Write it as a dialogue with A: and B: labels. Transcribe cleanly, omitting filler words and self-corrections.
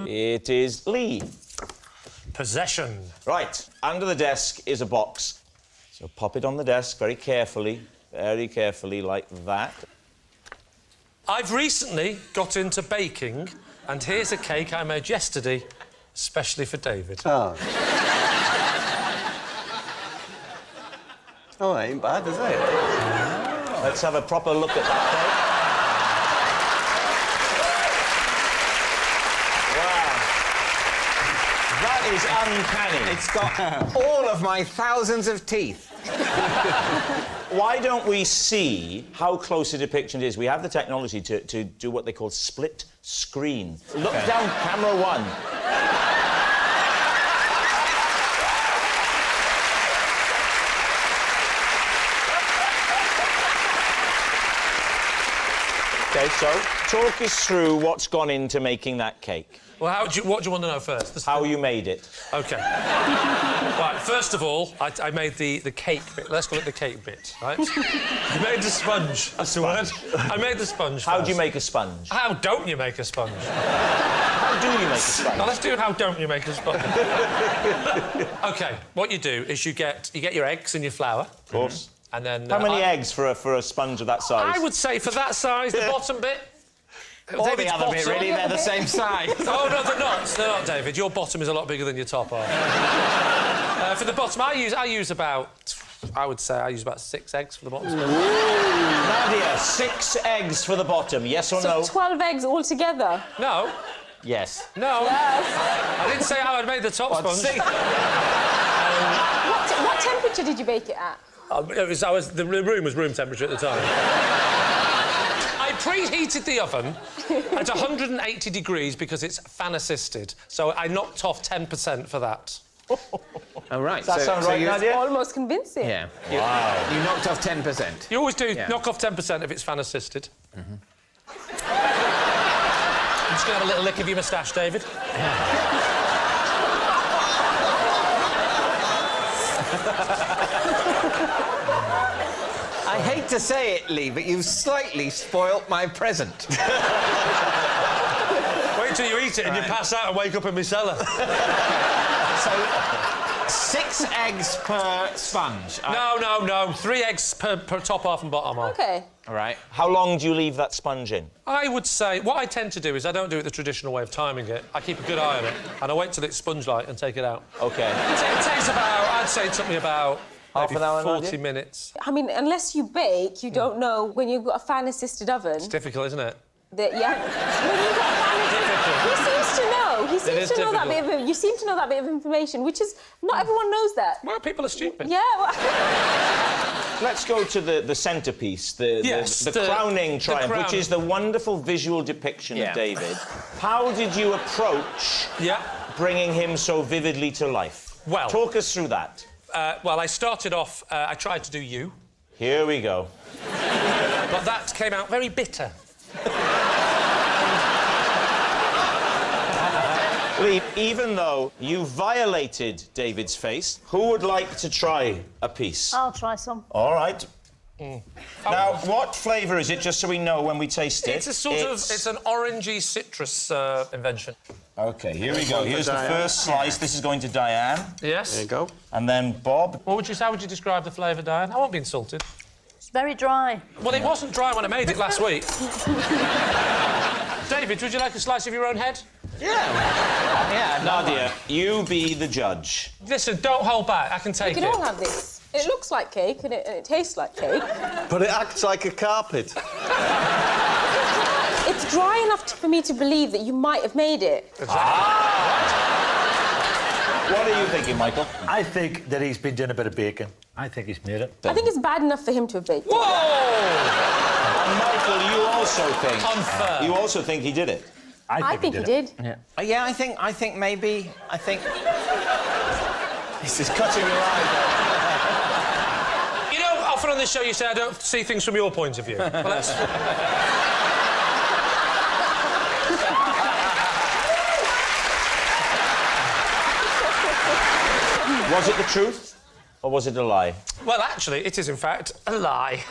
A: It is Lee.
B: Possession.
A: Right, under the desk is a box. So pop it on the desk very carefully, like that.
B: I've recently got into baking, and here's a cake I made yesterday, especially for David.
C: Oh. Oh, it ain't bad, is it?
A: Oh. Let's have a proper look at that cake. Wow. That is uncanny.
D: It's got all of my thousands of teeth.
A: Why don't we see how close a depiction it is? We have the technology to do what they call split screen. Look down camera one. OK, so talk us through what's gone into making that cake.
B: Well, what do you want to know first?
A: How you made it.
B: OK. Right, first of all, I made the cake bit. Let's call it the cake bit, right? I made the sponge. That's the word. I made the sponge
A: How
B: first.
A: do you make a sponge?
B: How don't you make a sponge?
A: How do you make a sponge?
B: Now, let's do how don't you make a sponge. OK, what you do is you get your eggs and your flour.
A: Of course.
B: And then...
A: How many eggs for a sponge of that size?
B: I would say for that size, the bottom bit...
D: Or the other bit, really, they're the same size.
B: Oh, no, they're not. They're not, David. Your bottom is a lot bigger than your top are. For the bottom, I use about... I would say I use about 6 eggs for the bottom.
A: Nadia, 6 eggs for the bottom, yes or no?
E: So 12 eggs altogether?
B: No.
D: Yes.
B: No.
E: Yes.
B: I didn't say how I'd made the top sponge.
E: What temperature did you bake it at?
B: The room was room temperature at the time. I preheated the oven at 180 degrees because it's fan-assisted, so I knocked off 10% for that.
D: Oh, right.
A: Does that sound right, Nadia?
E: Almost convincing.
D: Yeah.
A: Wow.
D: You knocked off 10%.
B: You always do knock off 10% if it's fan-assisted. I'm just going to have a little lick of your moustache, David.
D: I hate to say it, Lee, but you've slightly spoilt my present.
B: Wait till you eat it and you pass out and wake up in my cellar.
D: So, 6 eggs per sponge.
B: No. 3 eggs per top half and bottom half.
E: OK.
D: All right.
A: How long do you leave that sponge in?
B: I would say... What I tend to do is I don't do it the traditional way of timing it. I keep a good eye on it, and I wait till it's sponge-like and take it out.
A: OK.
B: It takes about... I'd say it took me about...
A: Half an hour,
B: 40
A: Nadia?
B: minutes.
E: I mean, unless you bake, you don't know when you've got a fan-assisted oven...
B: It's difficult, isn't it?
E: When you've got a fan-assisted... He seems to know. He seems to know that bit of... You seem to know that bit of information, which is... Not everyone knows that.
B: Well, people are stupid.
E: Yeah, well...
A: Let's go to the centrepiece, the crowning triumph, which is the wonderful visual depiction of David. How did you approach bringing him so vividly to life?
B: Well...
A: Talk us through that.
B: Well, I started off... I tried to do you.
A: Here we go.
B: But that came out very bitter.
A: Lee, even though you violated David's face, who would like to try a piece?
F: I'll try some.
A: All right. Now, what flavour is it, just so we know when we taste it?
B: It's a sort of... It's an orangey citrus invention.
A: OK, here we go. Here's the first slice. This is going to Diane.
B: Yes.
C: There you go.
A: And then Bob.
B: How would you describe the flavour, Diane? I won't be insulted.
F: It's very dry.
B: Well, it wasn't dry when I made it last week. David, would you like a slice of your own head?
D: Yeah,
A: Nadia, you be the judge.
B: Listen, don't hold back. I can take it.
E: You can all have this. It looks like cake and it tastes like cake.
C: But it acts like a carpet.
E: It's dry enough for me to believe that you might have made it.
A: What are you thinking, Michael?
G: I think that he's been doing a bit of baking. I think he's made it.
E: I think it's bad enough for him to have baked it.
B: Whoa!
A: And Michael, you also think...
B: Unfair.
A: You also think he did it?
E: I think he did.
D: Yeah, I think maybe... This is cutting your eye.
B: You know, often on this show you say I don't see things from your point of view. Well, let's...
A: Was it the truth, or was it a lie?
B: Well, actually, it is, in fact, a lie.